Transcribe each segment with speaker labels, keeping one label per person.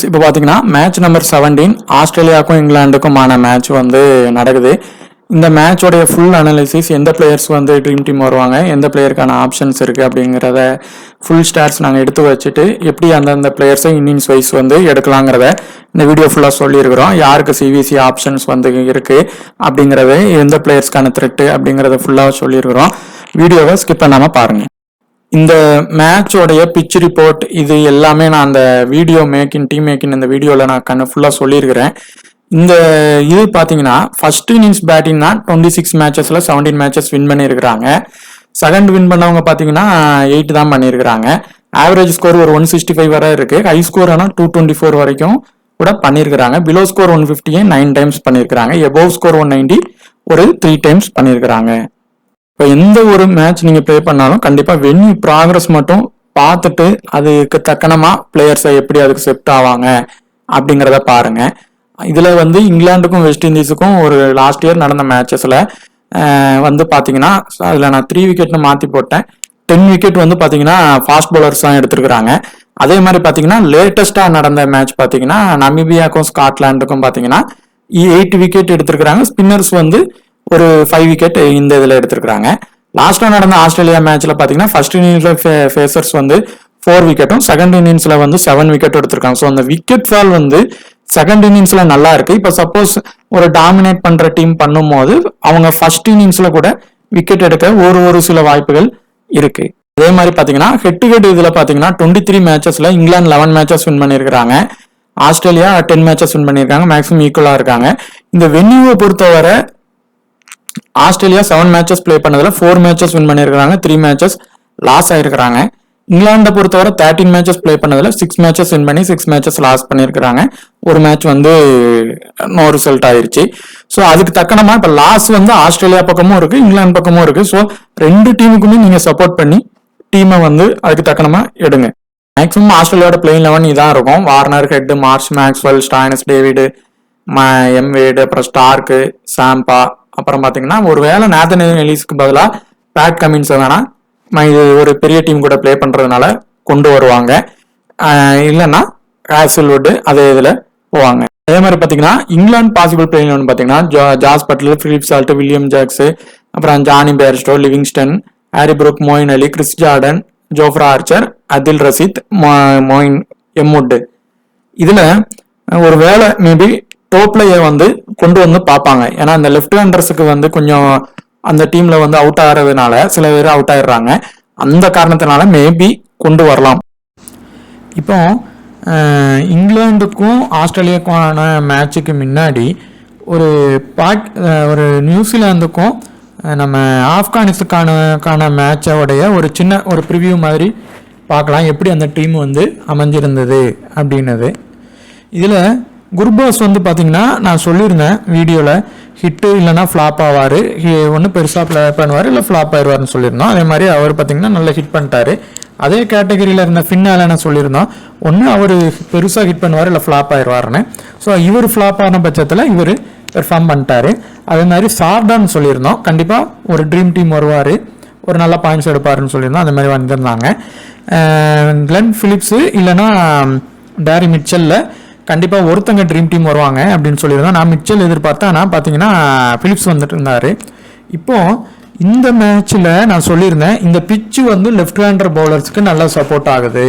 Speaker 1: இப்போ பார்த்தீங்கன்னா match number 17 ஆஸ்திரேலியாவுக்கும் இங்கிலாந்துக்குமான match வந்து நடக்குது. இந்த மேட்சோடைய ஃபுல் அனாலிசிஸ், எந்த பிளேயர்ஸ் வந்து ட்ரீம் டீம் வருவாங்க, எந்த பிளேயருக்கான ஆப்ஷன்ஸ் இருக்குது அப்படிங்கிறத ஃபுல் ஸ்டாட்ஸ் நாங்கள் எடுத்து வச்சுட்டு எப்படி அந்தந்த பிளேயர்ஸை இன்னிங்ஸ் வைஸ் வந்து எடுக்கலாங்கிறத இந்த வீடியோ ஃபுல்லாக சொல்லியிருக்கிறோம். யாருக்கு சிவிசி ஆப்ஷன்ஸ் வந்து இருக்குது அப்படிங்கிறத, எந்த பிளேயர்ஸ்க்கான த்ரெட்டு அப்படிங்கிறத ஃபுல்லாக சொல்லியிருக்கிறோம். வீடியோவை ஸ்கிப் பண்ணாமல் பாருங்கள். இந்த மேட்சோடைய பிச் ரிப்போர்ட் இது எல்லாமே நான் அந்த வீடியோ டீம் மேக்கிங் இந்த வீடியோவில் நான் ஃபுல்லாக சொல்லியிருக்கிறேன். இந்த இது பார்த்தீங்கன்னா ஃபர்ஸ்ட் இன்னிங்ஸ் பேட்டிங் தான் 26 மேட்சஸில் 17 மேட்சஸ் வின் பண்ணியிருக்கிறாங்க. செகண்ட் வின் பண்ணவங்க பார்த்தீங்கன்னா 8 தான் பண்ணியிருக்கிறாங்க. ஆவரேஜ் ஸ்கோர் ஒரு 165 வரை இருக்குது. ஹை ஸ்கோர் ஆனால் 224 வரைக்கும் கூட பண்ணியிருக்கிறாங்க. பிலோ ஸ்கோர் 150 9 டைம்ஸ் பண்ணியிருக்கிறாங்க. எபோவ் ஸ்கோர் 190 ஒரு 3 டைம்ஸ் பண்ணியிருக்கிறாங்க. இப்போ எந்த ஒரு மேட்ச் நீங்கள் ப்ளே பண்ணாலும் கண்டிப்பாக வென்யூ ப்ராக்ரஸ் மட்டும் பார்த்துட்டு அதுக்கு தக்கனமாக பிளேயர்ஸை எப்படி அதுக்கு செப்ட் ஆவாங்க அப்படிங்கிறத பாருங்க. இதில் வந்து இங்கிலாந்துக்கும் வெஸ்ட் இண்டீஸுக்கும் ஒரு லாஸ்ட் இயர் நடந்த மேட்சஸில் வந்து பார்த்தீங்கன்னா அதில் நான் 3 விக்கெட்னு மாற்றி போட்டேன். 10 விக்கெட் வந்து பார்த்தீங்கன்னா ஃபாஸ்ட் பவுலர்ஸ் தான் எடுத்துருக்குறாங்க. அதே மாதிரி பார்த்தீங்கன்னா லேட்டஸ்ட்டாக நடந்த மேட்ச் பார்த்தீங்கன்னா நமீபியாவுக்கும் ஸ்காட்லாண்டுக்கும் பார்த்தீங்கன்னா 8 விக்கெட் எடுத்திருக்கிறாங்க. ஸ்பின்னர்ஸ் வந்து ஒரு 5 விக்கெட் இந்த இதில் எடுத்திருக்கிறாங்க. லாஸ்ட்டாக நடந்த ஆஸ்திரேலியா மேட்ச்ல பார்த்தீங்கன்னா ஃபர்ஸ்ட் இன்னிங்ஸ்ல ஃபேசர்ஸ் வந்து 4 விக்கெட்டும், செகண்ட் இன்னிங்ஸ்ல வந்து 7 விக்கெட் எடுத்திருக்காங்க. ஸோ அந்த விக்கெட் ஃபால் வந்து செகண்ட் இன்னிங்ஸ்ல நல்லா இருக்கு. இப்போ சப்போஸ் ஒரு டாமினேட் பண்ற டீம் பண்ணும்போது அவங்க ஃபர்ஸ்ட் இன்னிங்ஸ்ல கூட விக்கெட் எடுக்க ஒரு சில வாய்ப்புகள் இருக்கு. அதே மாதிரி பார்த்தீங்கன்னா ஹெட் டு ஹெட் இதில் பார்த்தீங்கன்னா 23 மேட்சஸ்ல இங்கிலாந்து 11 மேட்சஸ் வின் பண்ணியிருக்கிறாங்க. ஆஸ்திரேலியா 10 மேட்சஸ் வின் பண்ணியிருக்காங்க. மேக்ஸிமம் ஈக்குவலா இருக்காங்க. இந்த வென்யூவை பொறுத்தவரை ஆஸ்திரேலியா 7 மேட்சஸ் பிளே பண்ணதுல 4 மேட்சஸ் வின் பண்ணியிருக்காங்க. 3 மேட்சஸ் லாஸ் ஆயிருக்கிறாங்க. இங்கிலாண்டை பொறுத்தவரை 13 மேட்சஸ் பிளே பண்ணதுல 6 மேட்சஸ் வின் பண்ணி 6 மேட்சஸ் லாஸ் பண்ணியிருக்கிறாங்க. ஒரு மேட்ச் வந்து நோ ரிசல்ட் ஆயிருச்சு. ஸோ அதுக்கு தக்கனமா இப்போ லாஸ் வந்து ஆஸ்திரேலியா பக்கமும் இருக்கு, இங்கிலாந்து பக்கமும் இருக்கு. ஸோ 2 டீமுக்குமே நீங்க சப்போர்ட் பண்ணி டீமை வந்து அதுக்கு தக்கனமா எடுங்க. மேக்ஸிமம் ஆஸ்திரேலியாவோட பிளேயிங் 11 இதான் இருக்கும். Warner, Head, Marsh, Maxwell, Stoinis, David, M Wade, அப்புறம் ஸ்டார்க்கு, சாம்பா, அப்புறம் பார்த்தீங்கன்னா ஒருவேளை நேத்தன் எலிஸ்க்கு பதிலாக பேட் கமின்ஸை வேணா இது ஒரு பெரிய டீம் கூட பிளே பண்றதுனால கொண்டு வருவாங்க. இல்லைன்னா ஹேசல்வுட் அதே இதில் போவாங்க. அதே மாதிரி பார்த்தீங்கன்னா இங்கிலாந்து பாசிபிள் பிளேயிங் பார்த்தீங்கன்னா Jos Buttler, Philip Salt, William Jacks, அப்புறம் Jonny Bairstow, Livingstone, Harry Brook, Moeen Ali, Chris Jordan, Jofra Archer, Adil Rashid, Moeen எம்வுட். இதுல ஒரு வேளை மேபி டோப்லயே வந்து கொண்டு வந்து பார்ப்பாங்க. ஏன்னா இந்த லெஃப்ட் ஹேண்டர்ஸுக்கு வந்து கொஞ்சம் அந்த டீம்ல வந்து அவுட் ஆகிறதுனால சில பேர் அவுட் ஆயிடுறாங்க. அந்த காரணத்தினால மேபி கொண்டு வரலாம். இப்போ இங்கிலாந்துக்கும் ஆஸ்திரேலியாவுக்கான மேட்சுக்கு முன்னாடி ஒரு நியூசிலாந்துக்கும் நம்ம ஆப்கானிஸ்தானுக்கான மேட்சோடைய ஒரு சின்ன ஒரு ப்ரிவியூ மாதிரி பார்க்கலாம், எப்படி அந்த டீம் வந்து அமைஞ்சிருந்தது அப்படின்னது. இதில் குர்பாஸ் வந்து பார்த்தீங்கன்னா நான் சொல்லியிருந்தேன் வீடியோவில், ஹிட்டு இல்லைனா ஃப்ளாப் ஆவார், ஒன்று பெருசாக ப்ளே பண்ணுவார் இல்லை ஃப்ளாப் ஆயிடுவார்னு சொல்லியிருந்தோம். அதே மாதிரி அவர் பார்த்தீங்கன்னா நல்லா ஹிட் பண்ணிட்டாரு. அதே கேட்டகரியில் இருந்த ஃபின்னாலன்னு சொல்லியிருந்தோம், ஒன்று அவர் பெருசாக ஹிட் பண்ணுவார் இல்லை ஃப்ளாப் ஆயிடுவார்னு. ஸோ இவர் ஃப்ளாப் ஆன பட்சத்தில் இவர் பெர்ஃபார்ம் பண்ணிட்டாரு. அதே மாதிரி சார்டான்னு சொல்லியிருந்தோம், கண்டிப்பாக ஒரு ட்ரீம் டீம் வருவார், ஒரு நல்ல பாயிண்ட்ஸ் எடுப்பாருன்னு சொல்லியிருந்தோம். அந்த மாதிரி வந்திருந்தாங்க. கிளென் பிலிப்ஸு இல்லைன்னா டேரி மிச்சல்ல கண்டிப்பாக ஒருத்தங்க ட்ரீம் டீம் வருவாங்க அப்படின்னு சொல்லியிருந்தோம். நான் மிச்சல் எதிர்பார்த்தேன், ஆனால் பார்த்தீங்கன்னா பிலிப்ஸ் வந்துட்டு இருந்தார். இப்போ இந்த மேட்ச்சில் நான் சொல்லியிருந்தேன், இந்த பிச்சு வந்து லெஃப்ட் ஹேண்டர் பவுலர்ஸ்க்கு நல்லா சப்போர்ட் ஆகுது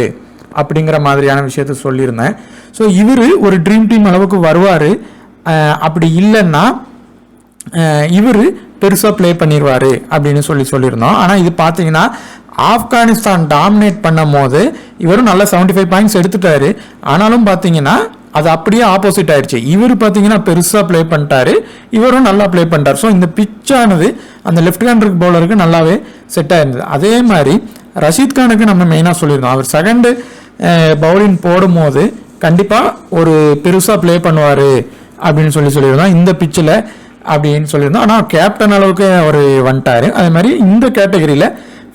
Speaker 1: அப்படிங்கிற மாதிரியான விஷயத்த சொல்லியிருந்தேன். ஸோ இவர் ஒரு ட்ரீம் டீம் அளவுக்கு வருவார். அப்படி இல்லைன்னா இவர் பெருசாக ப்ளே பண்ணிடுவார் அப்படின்னு சொல்லியிருந்தோம். ஆனால் இது பார்த்தீங்கன்னா ஆப்கானிஸ்தான் டாமினேட் பண்ணும் போது இவரும் நல்லா 75 பாயிண்ட்ஸ் எடுத்துட்டாரு. ஆனாலும் பார்த்தீங்கன்னா அது அப்படியே ஆப்போசிட் ஆயிடுச்சு. இவர் பார்த்தீங்கன்னா பெருசாக ப்ளே பண்ணிட்டாரு, இவரும் நல்லா ப்ளே பண்ணிட்டார். ஸோ இந்த பிச்சானது அந்த லெஃப்ட் ஹேண்டர் பவுலருக்கு நல்லாவே செட் ஆயிருந்தது. அதே மாதிரி ரஷீத் கானுக்கு நம்ம மெயினாக சொல்லியிருந்தோம், அவர் செகண்டு பவுலிங் போடும் போது கண்டிப்பாக ஒரு பெருசாக ப்ளே பண்ணுவார் அப்படின்னு சொல்லியிருந்தோம் இந்த பிச்சில் அப்படின்னு சொல்லியிருந்தோம். ஆனால் கேப்டன் அளவுக்கு அவர் வந்துட்டார். அதே மாதிரி இந்த கேட்டகரியில்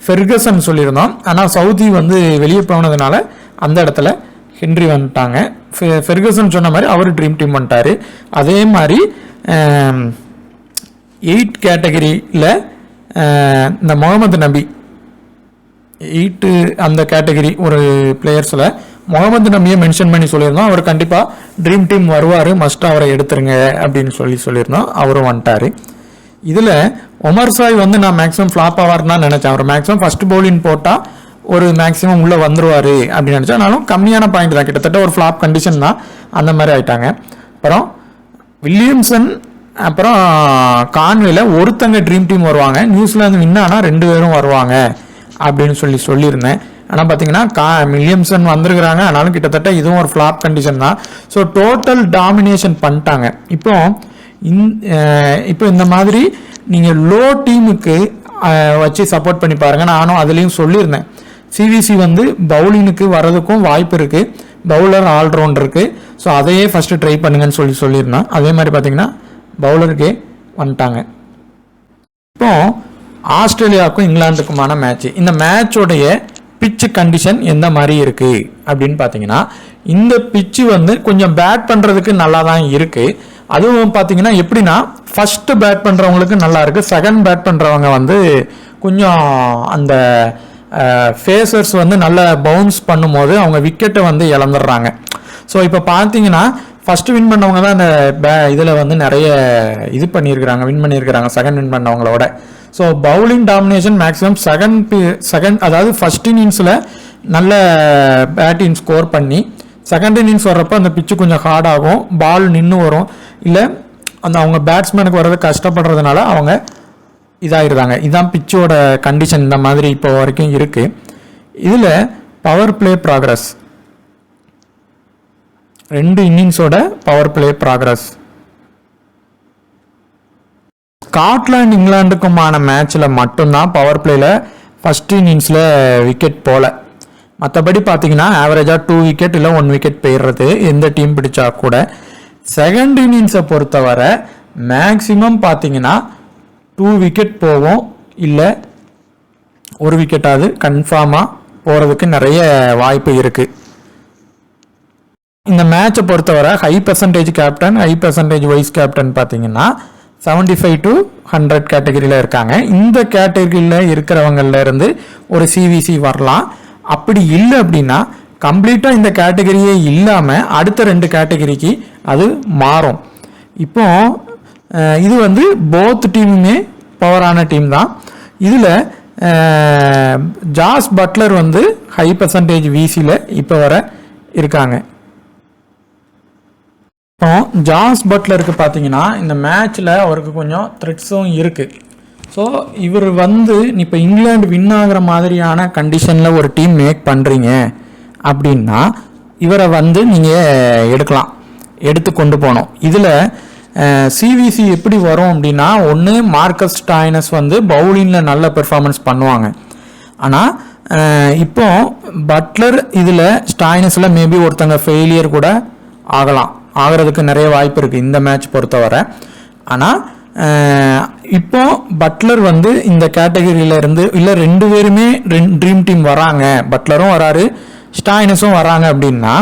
Speaker 1: ஃபெர்கசன் சொல்லியிருந்தோம், ஆனால் சவுதி வந்து வெளியே போனதுனால அந்த இடத்துல ஹென்ரி வந்துட்டாங்க. ஃபெர்கசன் சொன்ன மாதிரி அவர் ட்ரீம் டீம் வந்துட்டார். அதே மாதிரி 8 கேட்டகரியில் இந்த முகமது நபி 8 அந்த கேட்டகரி ஒரு பிளேயர்ஸில் முகமது நபியை மென்ஷன் பண்ணி சொல்லியிருந்தோம். அவர் கண்டிப்பாக ட்ரீம் டீம் வருவார், மஸ்ட்டாக அவரை எடுத்துருங்க அப்படின்னு சொல்லியிருந்தோம். அவரும் வந்துட்டார். இதில் ஒமர் சாய் வந்து நான் மேக்ஸிமம் ஃப்ளாப் ஆவார்னு தான் நினச்சேன். அவர் மேக்ஸிமம் ஃபர்ஸ்ட் பவுலிங் போட்டால் ஒரு மேக்ஸிமம் உள்ளே வந்துருவார் அப்படின்னு நினச்சேன். ஆனாலும் கம்மியான பாயிண்ட் தான், கிட்டத்தட்ட ஒரு ஃப்ளாப் கண்டிஷன் தான், அந்த மாதிரி ஆயிட்டாங்க. அப்புறம் வில்லியம்சன் அப்புறம் கான்வேல ஒருத்தங்க ட்ரீம் டீம் வருவாங்க, நியூசிலாந்து வின்னானா 2 பேரும் வருவாங்க அப்படின்னு சொல்லியிருந்தேன். ஆனால் பார்த்தீங்கன்னா வில்லியம்சன் வந்திருக்கிறாங்க, ஆனாலும் கிட்டத்தட்ட இதுவும் ஒரு ஃப்ளாப் கண்டிஷன் தான். ஸோ டோட்டல் டாமினேஷன் பண்ணிட்டாங்க. இப்போ இந்த மாதிரி நீங்கள் லோ டீமுக்கு வச்சு சப்போர்ட் பண்ணி பாருங்கள். நானும் அதுலேயும் சொல்லியிருந்தேன், சிவிசி வந்து பவுலிங்குக்கு வர்றதுக்கும் வாய்ப்பு இருக்குது, பவுலர் ஆல்ரவுண்டர் இருக்குது. ஸோ அதையே ஃபஸ்ட்டு ட்ரை பண்ணுங்கன்னு சொல்லியிருந்தேன். அதே மாதிரி பார்த்தீங்கன்னா பவுலருக்கே வந்துட்டாங்க. இப்போ ஆஸ்திரேலியாவுக்கும் இங்கிலாந்துக்குமான மேட்ச். இந்த மேட்சோடைய பிச்சு கண்டிஷன் எந்த மாதிரி இருக்குது அப்படின்னு பார்த்தீங்கன்னா, இந்த பிச்சு வந்து கொஞ்சம் பேட் பண்ணுறதுக்கு நல்லா தான் இருக்குது. அதுவும் பார்த்தீங்கன்னா எப்படின்னா, ஃபர்ஸ்ட் பேட் பண்ணுறவங்களுக்கு நல்லா இருக்குது, செகண்ட் பேட் பண்ணுறவங்க வந்து கொஞ்சம் அந்த ஃபேஸர்ஸ் வந்து நல்லா பவுன்ஸ் பண்ணும்போது அவங்க விக்கெட்டை வந்து இழந்துடுறாங்க. ஸோ இப்போ பார்த்தீங்கன்னா ஃபர்ஸ்ட் வின் பண்ணவங்க தான் அந்த இதில் வந்து நிறைய இது பண்ணியிருக்கிறாங்க, வின் பண்ணியிருக்கிறாங்க செகண்ட் வின் பண்ணவங்களோட. So bowling domination maximum second அதாவது ஃபர்ஸ்ட் இன்னிங்ஸில் நல்ல பேட்டிங் ஸ்கோர் பண்ணி செகண்ட் இன்னிங்ஸ் வர்றப்போ அந்த பிச்சு கொஞ்சம் ஹார்ட் ஆகும், பால் நின்று வரும், இல்லை அந்த அவங்க பேட்ஸ்மேனுக்கு வர்றது கஷ்டப்படுறதுனால அவங்க இதாகிடுறாங்க. இதுதான் பிச்சோட கண்டிஷன் இந்த மாதிரி இப்போ வரைக்கும் இருக்குது. இதில் பவர் பிளே ப்ராக்ரஸ், 2 இன்னிங்ஸோட பவர் பிளே ப்ராக்ரஸ். ஸ்காட்லாந்து இங்கிலாந்துக்குமான மேட்ச்சில் மட்டும்தான் பவர் பிளேல ஃபர்ஸ்ட் இன்னிங்ஸில் விக்கெட் போல. மற்றபடி பார்த்தீங்கன்னா ஆவரேஜாக 2 விக்கெட் இல்லை 1 விக்கெட் போயிடுறது எந்த டீம் பிடிச்சா கூட. செகண்ட் இன்னிங்ஸை பொறுத்தவரை மேக்சிமம் பார்த்தீங்கன்னா 2 விக்கெட் போகும், இல்லை 1 விக்கெட்டாவது கன்ஃபார்மாக போகிறதுக்கு நிறைய வாய்ப்பு இருக்குது. இந்த மேட்சை பொறுத்தவரை high percentage captain, high percentage vice captain பார்த்தீங்கன்னா 75 to 100 கேட்டகரியில் இருக்காங்க. இந்த கேட்டகரியில் இருக்கிறவங்கள இருந்து ஒரு சிவிசி வரலாம். அப்படி இல்லை அப்படின்னா கம்ப்ளீட்டாக இந்த கேட்டகரியே இல்லாமல் அடுத்த 2 கேட்டகரிக்கு அது மாறும். இப்போ இது வந்து போத் டீமுமே பவரான டீம் தான். இதில் ஜாஸ் பட்லர் வந்து ஹை பர்சன்டேஜ் விசியில் இப்போ வர இருக்காங்க. இப்போ ஜாஸ் பட்லருக்கு பார்த்தீங்கன்னா இந்த மேட்ச்சில் அவருக்கு கொஞ்சம் த்ரெட்ஸும் இருக்குது. ஸோ இவர் வந்து இப்போ இங்கிலாந்து வின் ஆகிற மாதிரியான கண்டிஷனில் ஒரு டீம் மேக் பண்ணுறீங்க அப்படின்னா இவரை வந்து நீங்கள் எடுத்து கொண்டு போகணும். இதில் சிவிசி எப்படி வரும் அப்படின்னா, ஒன்று மார்க்கஸ் ஸ்டாய்னஸ் வந்து பவுலிங்கில் நல்ல பெர்ஃபார்மன்ஸ் பண்ணுவாங்க. ஆனால் இப்போ பட்லர் இதில் ஸ்டாய்னஸில் மேபி ஒருத்தங்க ஃபெயிலியர் கூட ஆகிறதுக்கு நிறைய வாய்ப்பு இருக்குது இந்த மேட்ச் பொறுத்தவரை. ஆனால் இப்போ பட்லர் வந்து இந்த கேட்டகரியில இருந்து இல்லை 2 பேருமே ட்ரீம் டீம் வராங்க, பட்லரும் வராரு ஸ்டாய்னஸும் வராங்க அப்படின்னா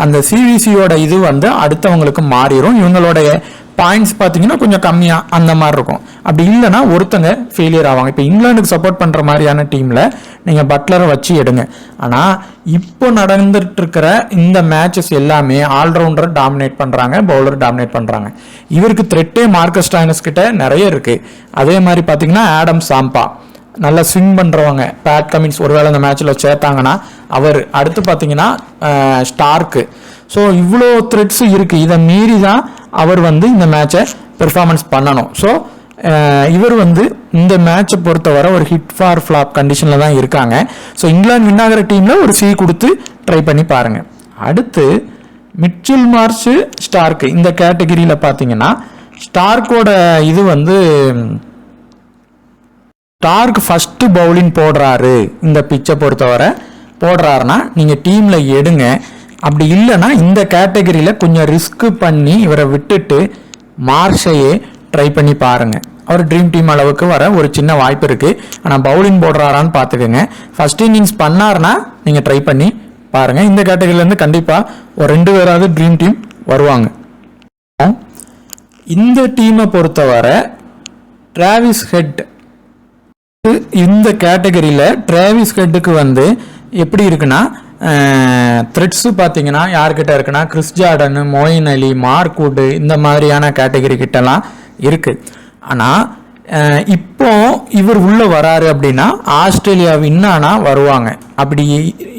Speaker 1: அந்த சிவிசியோட இது வந்து அடுத்தவங்களுக்கு மாறிடும். இவங்களுடைய பாயிண்ட்ஸ் பார்த்தீங்கன்னா கொஞ்சம் கம்மியாக அந்த மாதிரி இருக்கும். அப்படி இல்லைன்னா ஒருத்தங்க ஃபெயிலியர் ஆவாங்க. இப்போ இங்கிலாந்துக்கு சப்போர்ட் பண்ணுற மாதிரியான டீமில் நீங்கள் பட்லரை வச்சு எடுங்க. ஆனால் இப்போ நடந்துட்டு இருக்கிற இந்த மேட்சஸ் எல்லாமே ஆல்ரவுண்டர் டாமினேட் பண்ணுறாங்க, பவுலர் டாமினேட் பண்ணுறாங்க. இவருக்கு த்ரெட்டே மார்க்கஸ் ஸ்டாய்னஸ் கிட்ட நிறைய இருக்குது. அதே மாதிரி பார்த்தீங்கன்னா ஆடம் சாம்பா நல்லா ஸ்விங் பண்ணுறவங்க, பேட் கமின்ஸ் ஒருவேளை இந்த மேட்ச்சில் சேர்த்தாங்கன்னா அவர், அடுத்து பார்த்தீங்கன்னா ஸ்டார்க்கு. ஸோ இவ்வளோ த்ரெட்ஸ் இருக்குது. இதை மீறி தான் அவர் வந்து இந்த மேட்சை பெர்ஃபார்மன்ஸ் பண்ணணும். ஸோ இவர் வந்து இந்த மேட்சை பொறுத்தவரை ஒரு ஹிட் ஃபார் ஃப்ளாப் கண்டிஷனில் தான் இருக்காங்க. ஸோ இங்கிலாந்து வின் ஆகிற டீமில் ஒரு C கொடுத்து ட்ரை பண்ணி பாருங்கள். அடுத்து மிச்சல் மார்ஷ், ஸ்டார்க்கு இந்த கேட்டகிரியில் பார்த்தீங்கன்னா ஸ்டார்க்கோட இது வந்து ஸ்டார்க் ஃபர்ஸ்ட் பவுலிங் போடுறாரு இந்த பிச்சை பொறுத்தவரை போடுறாருன்னா நீங்கள் டீமில் எடுங்க. அப்படி இல்லைன்னா இந்த கேட்டகரியில் கொஞ்சம் ரிஸ்க் பண்ணி இவரை விட்டுட்டு மார்ஷையே ட்ரை பண்ணி பாருங்கள். அவர் ட்ரீம் டீம் அளவுக்கு வர ஒரு சின்ன வாய்ப்பு இருக்குது. ஆனால் பவுலிங் போடுறாரான்னு பார்த்துக்கோங்க. ஃபர்ஸ்ட் இன்னிங்ஸ் பண்ணார்னா நீங்கள் ட்ரை பண்ணி பாருங்கள். இந்த கேட்டகரியிலேருந்து கண்டிப்பாக ஒரு 2 பேராவது ட்ரீம் டீம் வருவாங்க. இந்த டீமை பொறுத்தவரை டிராவிஸ் ஹெட், இந்த கேட்டகரியில் டிராவிஸ் ஹெட்டுக்கு வந்து எப்படி இருக்குன்னா த்ரெட்ஸு பார்த்தீங்கன்னா யார்கிட்ட இருக்குன்னா Chris Jordan, Moeen Ali, mark would இந்த மாதிரியான கேட்டகரி கிட்டலாம் இருக்குது. ஆனால் இப்போ இவர் உள்ளே வராரு அப்படின்னா ஆஸ்திரேலியா வின் ஆனால் வருவாங்க. அப்படி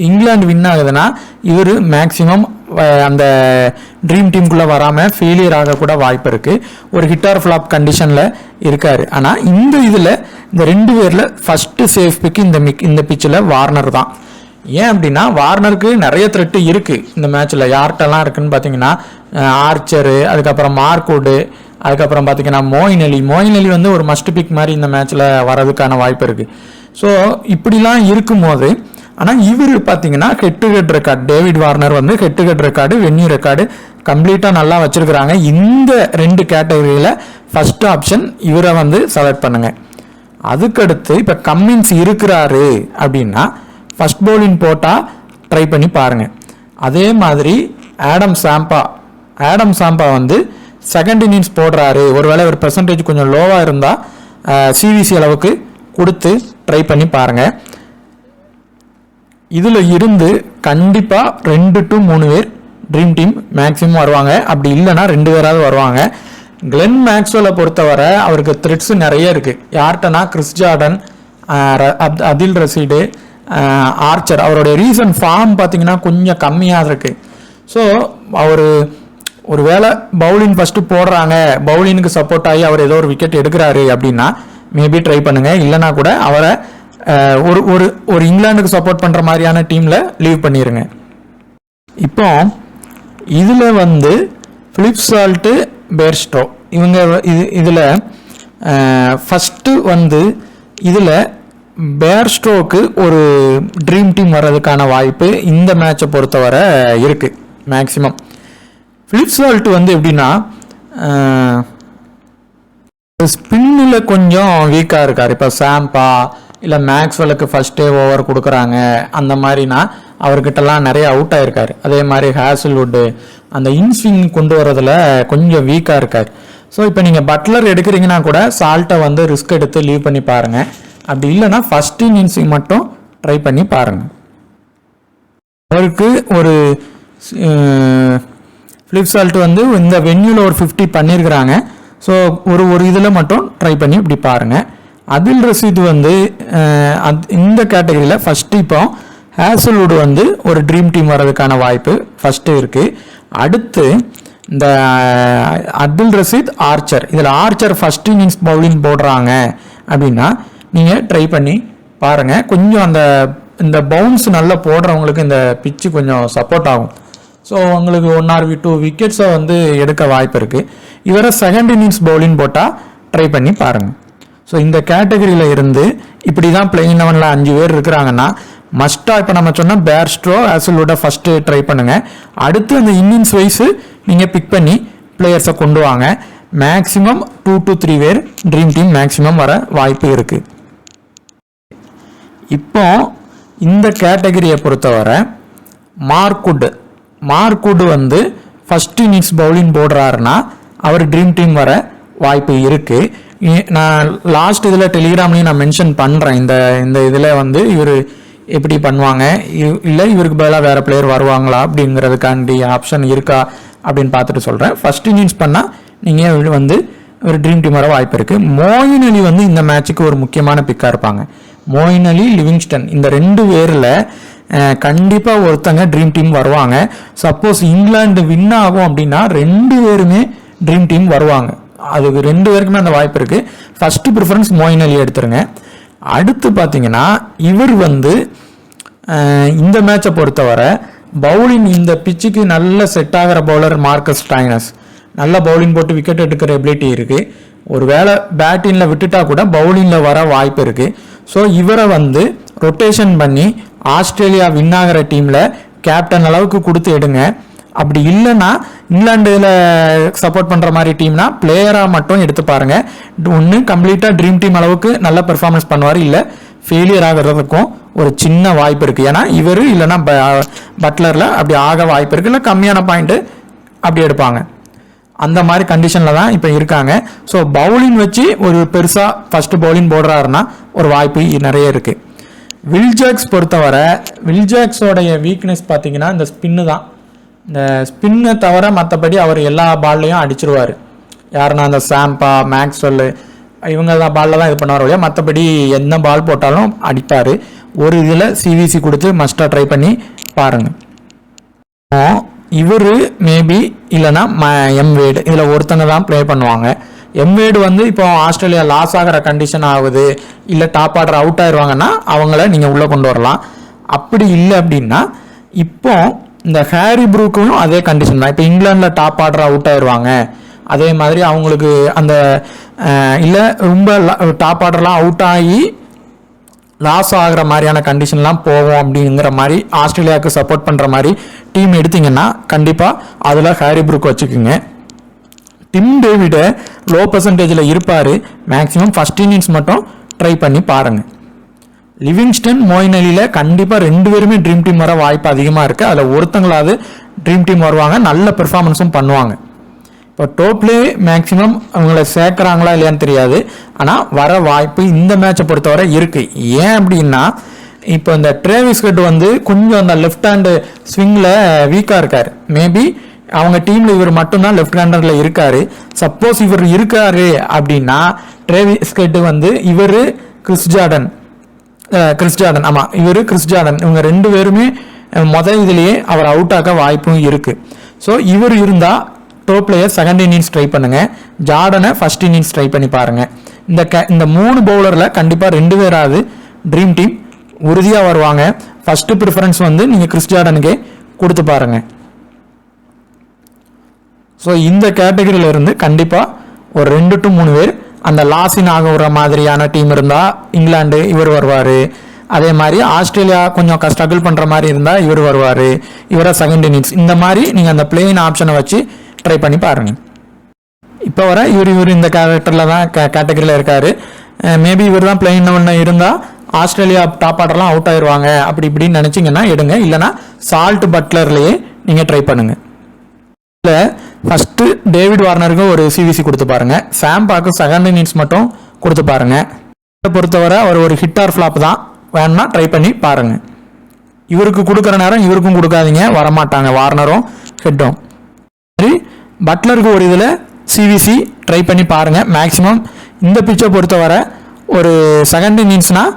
Speaker 1: இங்கிலாந்து வின் ஆகுதுன்னா இவர் மேக்சிமம் அந்த ட்ரீம் டீமுக்குள்ளே வராமல் ஃபெயிலியர் ஆகக்கூட வாய்ப்பு இருக்குது. ஒரு ஹிட் ஆர் ஃப்ளாப் கண்டிஷனில் இருக்கார். ஆனால் இந்த இதில் இந்த 2 பேரில் ஃபஸ்ட்டு சேஃப் பிக்கு இந்த பிச்சில் வார்னர் தான். ஏன் அப்படின்னா வார்னருக்கு நிறைய த்ரெட்டு இருக்குது இந்த மேட்ச்சில். யார்கிட்டலாம் இருக்குதுன்னு பார்த்தீங்கன்னா ஆர்ச்சரு, அதுக்கப்புறம் மார்க்வுட்டு, அதுக்கப்புறம் பார்த்தீங்கன்னா மொயின் அலி வந்து ஒரு மஸ்ட் பிக் மாதிரி இந்த மேட்ச்சில் வரதுக்கான வாய்ப்பு இருக்குது. ஸோ இப்படிலாம் இருக்கும்போது ஆனால் இவர் பார்த்தீங்கன்னா head to head record, David Warner வந்து head to head record, venue record கம்ப்ளீட்டாக நல்லா வச்சுருக்கிறாங்க. இந்த 2 கேட்டகரியில் ஃபஸ்ட் ஆப்ஷன் இவரை வந்து செலக்ட் பண்ணுங்கள். அதுக்கடுத்து இப்போ கம்மின்ஸ் இருக்கிறாரு அப்படின்னா ஃபஸ்ட் பவுலிங் போட்டால் ட்ரை பண்ணி பாருங்கள். அதே மாதிரி ஆடம் சாம்பா வந்து செகண்ட் இன்னிங்ஸ் போடுறாரு, ஒருவேளை ஒரு பெர்சன்டேஜ் கொஞ்சம் லோவாக இருந்தால் சிவிசி அளவுக்கு கொடுத்து ட்ரை பண்ணி பாருங்கள். இதில் இருந்து கண்டிப்பாக 2 to 3 பேர் ட்ரீம் டீம் மேக்ஸிமம் வருவாங்க. அப்படி இல்லைன்னா 2 பேராவது வருவாங்க. கிளென் மேக்ஸ்வெலை பொறுத்தவரை அவருக்கு த்ரெட்ஸு நிறைய இருக்குது. யார்கிட்டனா கிறிஸ் ஜார்டன், அதில் ரசீடு, ஆர்ச்சர். அவருடைய ரீசன்ட் ஃபார்ம் பார்த்தீங்கன்னா கொஞ்சம் கம்மியாக இருக்குது. ஸோ அவர் ஒரு வேளை பவுலிங் ஃபஸ்ட்டு போடுறாங்க, பவுலிங்க்கு சப்போர்ட் ஆகி அவர் ஏதோ ஒரு விக்கெட் எடுக்கிறாரு அப்படின்னா மேபி ட்ரை பண்ணுங்கள். இல்லைனா கூட அவரை ஒரு இங்கிலாந்துக்கு சப்போர்ட் பண்ணுற மாதிரியான டீமில் லீவ் பண்ணிடுங்க. இப்போ இதில் வந்து ஃபிலிப் சால்ட்டு, பேர்ஸ்டோ இவங்க இதில் ஃபஸ்ட்டு வந்து இதில் பேர்ஸ்டோக்கு ஒரு ட்ரீம் டீம் வர்றதுக்கான வாய்ப்பு இந்த மேட்சை பொறுத்தவரை இருக்குது மேக்ஸிமம். ஃபிலிப் சால்ட் வந்து எப்படின்னா ஸ்பின்னில் கொஞ்சம் வீக்காக இருக்கார். இப்போ சாம்பா இல்லை மேக்ஸ்வெலுக்கு ஃபஸ்ட்டே ஓவர் கொடுக்குறாங்க அந்த மாதிரினா அவர்கிட்டலாம் நிறைய அவுட் ஆகிருக்காரு. அதே மாதிரி ஹேசல்வுட்டு அந்த இன்ஸ்விங் கொண்டு வரதில் கொஞ்சம் வீக்காக இருக்கார். ஸோ இப்போ நீங்கள் பட்லர் எடுக்கிறீங்கன்னா கூட சால்ட்டை வந்து ரிஸ்க் எடுத்து லீவ் பண்ணி பாருங்கள். அப்படி இல்லைன்னா ஃபஸ்ட் இன்னிங்ஸிங் மட்டும் ட்ரை பண்ணி பாருங்கள். அவருக்கு ஒரு ஃபிலிப் சால்ட் வந்து இந்த வென்யூவில் ஒரு 50 பண்ணியிருக்கிறாங்க. ஸோ ஒரு இதில் மட்டும் ட்ரை பண்ணி இப்படி பாருங்கள். அதில் ரசீது வந்து இந்த கேட்டகரியில் ஃபஸ்ட்டு இப்போ ஹேசல்வுட் வந்து ஒரு ட்ரீம் டீம் வர்றதுக்கான வாய்ப்பு ஃபஸ்ட்டு இருக்குது. அடுத்து இந்த அப்துல் ரசீத், ஆர்ச்சர். இதில் ஆர்ச்சர் ஃபஸ்ட் இன்னிங்ஸ் பவுலிங் போடுறாங்க அப்படின்னா நீங்கள் ட்ரை பண்ணி பாருங்கள். கொஞ்சம் இந்த பவுன்ஸ் நல்லா போடுறவங்களுக்கு இந்த பிச்சு கொஞ்சம் சப்போர்ட் ஆகும். ஸோ உங்களுக்கு 1 or 2 விக்கெட்ஸை வந்து எடுக்க வாய்ப்பு இருக்குது. இவரை செகண்ட் இன்னிங்ஸ் பவுலிங் போட்டால் ட்ரை பண்ணி பாருங்கள். ஸோ இந்த கேட்டகரியில் இருந்து இப்படி தான் பிளேயிங் 11ல் 5 பேர் இருக்கிறாங்கன்னா மஸ்ட்டாக இப்போ நம்ம சொன்னால் பேர்ஸ்டோ, ஹேசல்வுட்டை ஃபஸ்ட்டு ட்ரை பண்ணுங்கள். அடுத்து அந்த இன்னிங்ஸ் வைஸு நீங்கள் பிக் பண்ணி பிளேயர்ஸை கொண்டு வாங்க. மேக்ஸிமம் 2 to 3 பேர் ட்ரீம் டீம் மேக்ஸிமம் வர வாய்ப்பு இருக்குது. இப்போ இந்த கேட்டகரியை பொறுத்தவரை மார்க்வுட் வந்து ஃபஸ்ட் இன்னிங்ஸ் பவுலிங் போடுறாருன்னா அவர் ட்ரீம் டீம் வர வாய்ப்பு இருக்குது. நான் லாஸ்ட் இதில் டெலிகிராம்லேயும் நான் மென்ஷன் பண்ணுறேன். இந்த இதில் வந்து இவர் எப்படி பண்ணுவாங்க, இல்லை இவருக்கு பதிலாக வேறு பிளேயர் வருவாங்களா அப்படிங்கிறதுக்காண்டி ஆப்ஷன் இருக்கா அப்படின்னு பார்த்துட்டு சொல்கிறேன். ஃபஸ்ட் இன்னிங்ஸ் பண்ணால் நீங்கள் வந்து ஒரு ட்ரீம் டீம் வர வாய்ப்பு இருக்குது. மொயின் அலி வந்து இந்த மேட்சுக்கு ஒரு முக்கியமான பிக்காக இருப்பாங்க. மொயின் அலி, லிவிங்ஸ்டன் இந்த 2 பேரில் கண்டிப்பாக ஒருத்தங்க ட்ரீம் டீம் வருவாங்க. சப்போஸ் இங்கிலாந்து வின் ஆகும் அப்படின்னா 2 பேருமே ட்ரீம் டீம் வருவாங்க. அதுக்கு 2 பேருக்குமே அந்த வாய்ப்பு இருக்குது. ஃபஸ்ட்டு ப்ரிஃபரன்ஸ் மொயின் அலி எடுத்துருங்க. அடுத்து பார்த்தீங்கன்னா இவர் வந்து இந்த மேட்சை பொறுத்தவரை பவுலிங் இந்த பிச்சுக்கு நல்ல செட் ஆகிற பவுலர் மார்க்கஸ் ஸ்டாய்னஸ். நல்ல பவுலிங் போட்டு விக்கெட் எடுக்கிற எபிலிட்டி இருக்குது. ஒரு வேளை பேட்டிங்கில் விட்டுட்டா கூட பவுலிங்கில் வர வாய்ப்பு இருக்குது. ஸோ இவரை வந்து ரொட்டேஷன் பண்ணி ஆஸ்திரேலியா வின் ஆகிற டீமில் கேப்டன் அளவுக்கு கொடுத்து எடுங்க. அப்படி இல்லைன்னா இங்கிலாண்டில் சப்போர்ட் பண்ணுற மாதிரி டீம்னா பிளேயராக மட்டும் எடுத்து பாருங்கள். ஒன்று கம்ப்ளீட்டாக ட்ரீம் டீம் அளவுக்கு நல்ல பெர்ஃபார்மன்ஸ் பண்ணுவார், இல்லை ஃபெயிலியர் ஆகிறதுக்கும் ஒரு சின்ன வாய்ப்பு இருக்குது. ஏன்னா இவர் இல்லைன்னா பட்லரில் அப்படி ஆக வாய்ப்பு இருக்குது, இல்லை கம்மியான பாயிண்ட்டு அப்படி எடுப்பாங்க. அந்த மாதிரி கண்டிஷனில் தான் இப்போ இருக்காங்க. ஸோ பவுலிங் வச்சு ஒரு பெருசாக ஃபஸ்ட்டு பவுலிங் போடுறாருன்னா ஒரு வாய்ப்பு நிறைய இருக்குது. வில்ஜாக்ஸ் பொறுத்தவரை வில்ஜாக்ஸோடைய வீக்னஸ் பார்த்தீங்கன்னா இந்த ஸ்பின்னு தான். இந்த ஸ்பின்னை தவிர மற்றபடி அவர் எல்லா பால்லையும் அடிச்சிருவார். யாருன்னா அந்த சாம்பா மேக்ஸ்வெல் இவங்க தான் பாலில் தான் இது பண்ணுவார் இல்லையா, மற்றபடி எந்த பால் போட்டாலும் அடிப்பார். ஒரு இதில் சிவிசி கொடுத்து மஸ்ட்டாக ட்ரை பண்ணி பாருங்கள். இவர் மேபி இல்லைன்னா எம்வேடு இதில் ஒருத்தங்க தான் ப்ளே பண்ணுவாங்க. எம்வேடு வந்து இப்போ ஆஸ்திரேலியா லாஸ் ஆகிற கண்டிஷன் ஆகுது, இல்லை டாப் ஆர்டர் அவுட் ஆயிடுவாங்கன்னா அவங்கள நீங்கள் உள்ளே கொண்டு வரலாம். அப்படி இல்லை அப்படின்னா இப்போ இந்த ஹாரி ப்ரூக்கும் அதே கண்டிஷன் தான். இப்போ இங்கிலாண்டில் டாப் ஆர்டர் அவுட் ஆயிடுவாங்க, அதே மாதிரி அவங்களுக்கு அந்த இல்லை ரொம்ப டாப் ஆர்டர்லாம் அவுட் ஆகி லாஸ் ஆகிற மாதிரியான கண்டிஷன்லாம் போகும் அப்படிங்கிற மாதிரி ஆஸ்திரேலியாவுக்கு சப்போர்ட் பண்ணுற மாதிரி டீம் எடுத்திங்கன்னா கண்டிப்பாக அதில் ஹாரி ப்ரூக் வச்சுக்கோங்க. டிம் டேவிட் லோ பர்சன்டேஜில் இருப்பார். மேக்ஸிமம் ஃபர்ஸ்ட் இன்னிங்ஸ் மட்டும் ட்ரை பண்ணி பாருங்கள். லிவிங்ஸ்டன் மொயின் அலியில் கண்டிப்பாக 2 பேருமே ட்ரீம் டீம் வர வாய்ப்பு அதிகமாக இருக்குது. அதில் ஒருத்தங்களாவது ட்ரீம் டீம் வருவாங்க, நல்ல பெர்ஃபார்மன்ஸும் பண்ணுவாங்க. இப்போ டோப்லே மேக்ஸிமம் அவங்கள சேர்க்குறாங்களா இல்லையான்னு தெரியாது, ஆனால் வர வாய்ப்பு இந்த மேட்சை பொறுத்தவரை இருக்குது. ஏன் அப்படின்னா இப்போ இந்த ட்ரேவிஸ் ஹெட் வந்து கொஞ்சம் அந்த லெஃப்ட் ஹேண்டு ஸ்விங்கில் வீக்காக இருக்கார். மேபி அவங்க டீமில் இவர் மட்டும்தான் லெஃப்ட் ஹேண்டரில் இருக்கார். சப்போஸ் இவர் இருக்காரு அப்படின்னா ட்ரேவிஸ் ஹெட் வந்து இவர் கிறிஸ் ஜார்டன் ஆமாம் இவர் கிறிஸ் ஜார்டன் இவங்க 2 பேருமே இதுலேயே அவர் அவுட் ஆக வாய்ப்பும் இருக்குது. ஸோ இவர் இருந்தால் dope player second innings try பண்ணுங்கள், ஜார்டனை ஃபர்ஸ்ட் இன்னிங்ஸ் ட்ரை பண்ணி பாருங்கள். இந்த 3 பவுலரில் கண்டிப்பாக 2 பேராவது ட்ரீம் டீம் உறுதியாக வருவாங்க. ஃபர்ஸ்ட் ப்ரிஃபரன்ஸ் வந்து நீங்கள் கிறிஸ் ஜார்டனுக்கே கொடுத்து பாருங்கள். ஸோ இந்த கேட்டகரியில இருந்து கண்டிப்பாக ஒரு 2 to 3 பேர் அந்த லாஸின் ஆகுற மாதிரியான டீம் இருந்தால் இங்கிலாந்து இவர் வருவார். அதே மாதிரி ஆஸ்திரேலியா கொஞ்சம் ஸ்ட்ரகிள் பண்ணுற மாதிரி இருந்தால் இவர் வருவார், இவரை செகண்ட் இன்னிங்ஸ். இந்த மாதிரி நீங்கள் அந்த பிளேயிங் ஆப்ஷனை வச்சு ட்ரை பண்ணி பாருங்கள். இப்போ வர இவர் இந்த கேரக்டரில் தான் கேட்டகரியில் இருக்கார். மேபி இவர் தான் பிளேயிங் ஒன்று இருந்தால் ஆஸ்திரேலியா டாப் ஆர்டர்லாம் அவுட் ஆயிடுவாங்க அப்படி இப்படின்னு நினச்சிங்கன்னா எடுங்க, இல்லைனா சால்ட் பட்லர்லேயே நீங்கள் ட்ரை பண்ணுங்கள். இல்லை ஃபஸ்ட்டு டேவிட் வார்னருக்கு ஒரு சிவிசி கொடுத்து பாருங்கள், சாம்பாக்கு செகண்ட் இன்னிங்ஸ் மட்டும் கொடுத்து பாருங்கள். இதை பொறுத்தவரை அவர் ஒரு ஹிட் ஆர் ஃப்ளாப் தான், வேணும்னா ட்ரை பண்ணி பாருங்கள். இவருக்கு கொடுக்குற நேரம் இவருக்கும் கொடுக்காதீங்க, வரமாட்டாங்க வார்னரும் ஹெட்டும். சரி, பட்லருக்கு ஒரு இதில் சிவிசி ட்ரை பண்ணி பாருங்கள். மேக்ஸிமம் இந்த பிச்சை பொறுத்தவரை ஒரு செகண்ட் இன்னிங்ஸ்னால்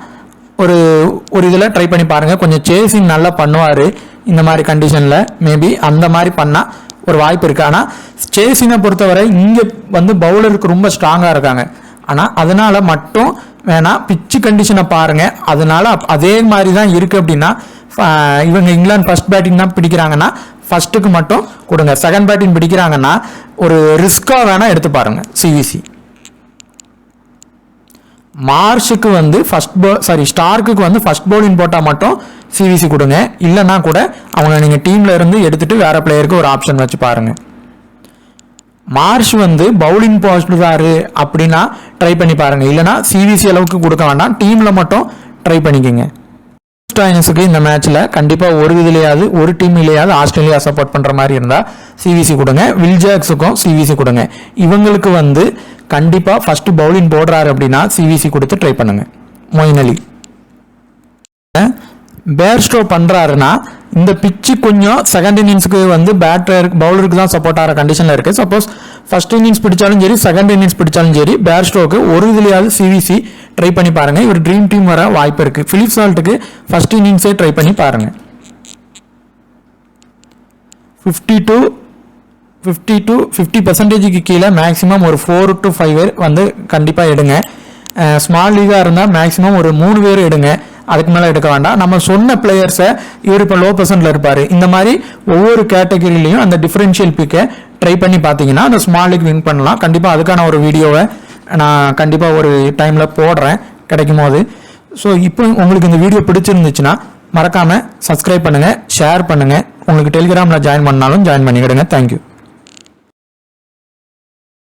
Speaker 1: ஒரு இதில் ட்ரை பண்ணி பாருங்கள். கொஞ்சம் சேசிங் நல்லா பண்ணுவார் இந்த மாதிரி கண்டிஷனில், மேபி அந்த மாதிரி பண்ணால் ஒரு வாய்ப்பு இருக்குது. ஆனால் சேசிங்கை பொறுத்தவரை இங்கே வந்து பவுலருக்கு ரொம்ப ஸ்ட்ராங்காக இருக்காங்க. ஆனால் அதனால் மட்டும் வேணால் பிச்சு கண்டிஷனை பாருங்கள். அதனால அதே மாதிரி தான் இருக்குது அப்படின்னா இவங்க இங்கிலாந்து ஃபர்ஸ்ட் பேட்டிங் தான் பிடிக்கிறாங்கன்னா ஃபர்ஸ்ட்டுக்கு மட்டும் கொடுங்க. செகண்ட் பேட்டிங் பிடிக்கிறாங்கன்னா ஒரு ரிஸ்க்காக வேணால் எடுத்து பாருங்கள் சிவிசி. மார்ஷுக்கு வந்து ஸ்டார்க்கு வந்து ஃபர்ஸ்ட் பவுலிங் போட்டால் மட்டும் சிவிசி கொடுங்க. இல்லைன்னா கூட அவங்க நீங்கள் டீமில் இருந்து எடுத்துகிட்டு வேறு பிளேயருக்கு ஒரு ஆப்ஷன் வச்சு பாருங்கள். மார்ஷ் வந்து பவுலிங் போடுறாரு அப்படின்னா ட்ரை பண்ணி பாருங்கள், இல்லைனா சிவிசி அளவுக்கு கொடுக்க வேண்டாம், டீமில் மட்டும் ட்ரை பண்ணிக்கோங்க. ஸ்டாயினஸுக்கு இந்த மேட்ச்சில் கண்டிப்பாக ஒரு டீம்லேயாவது ஆஸ்திரேலியா சப்போர்ட் பண்ணுற மாதிரி இருந்தால் சிவிசி கொடுங்க. வில்ஜாக்ஸுக்கும் சிவிசி கொடுங்க. இவங்களுக்கு வந்து கண்டிப்பாக ஃபஸ்ட்டு பவுலிங் போடுறாரு அப்படின்னா சிவிசி கொடுத்து ட்ரை பண்ணுங்கள். மொயின் அலி பேர்ஸ்டோ பண்ணுறாருன்னா இந்த பிச்சு கொஞ்சம் செகண்ட் இன்னிங்ஸுக்கு வந்து பவுலருக்கு தான் சப்போர்ட் ஆகிற கண்டிஷனில் இருக்குது. சப்போஸ் ஃபர்ஸ்ட் இன்னிங்ஸ் பிடிச்சாலும் சரி செகண்ட் இன்னிங்ஸ் பிடிச்சாலும் சரி பேர்ஸ்டோக்கு ஒரு இதுலையாவது சிவிசி ட்ரை பண்ணி பாருங்கள். இவர் ட்ரீம் டீம் வர வாய்ப்பு இருக்குது. பிலிப் சால்ட்டுக்கு ஃபர்ஸ்ட் இன்னிங்ஸே ட்ரை பண்ணி பாருங்கள். 50% கீழே மேக்ஸிமம் ஒரு 4 to 5 பேர் வந்து கண்டிப்பாக எடுங்க. ஸ்மால் லீகாக இருந்தால் மேக்ஸிமம் ஒரு 3 பேர் எடுங்க, அதுக்கு மேலே எடுக்க வேண்டாம். நம்ம சொன்ன பிளேயர்ஸை இவர் இப்போ லோ பர்சன்ட்ல இருப்பார். இந்த மாதிரி ஒவ்வொரு கேட்டகரியிலையும் அந்த டிஃபரன்ஷியல் பிக்கை ட்ரை பண்ணி பார்த்தீங்கன்னா அந்த ஸ்மால் லீக் வின் பண்ணலாம். கண்டிப்பாக அதுக்கான ஒரு வீடியோவை நான் கண்டிப்பாக ஒரு டைமில் போடுறேன் கிடைக்கும் போது. ஸோ இப்போ உங்களுக்கு இந்த வீடியோ பிடிச்சிருந்துச்சுன்னா மறக்காமல் சப்ஸ்கிரைப் பண்ணுங்கள், ஷேர் பண்ணுங்கள். உங்களுக்கு டெலிகிராமில் ஜாயின் பண்ணாலும் ஜாயின் பண்ணிக்கிடுங்க. தேங்க்யூ.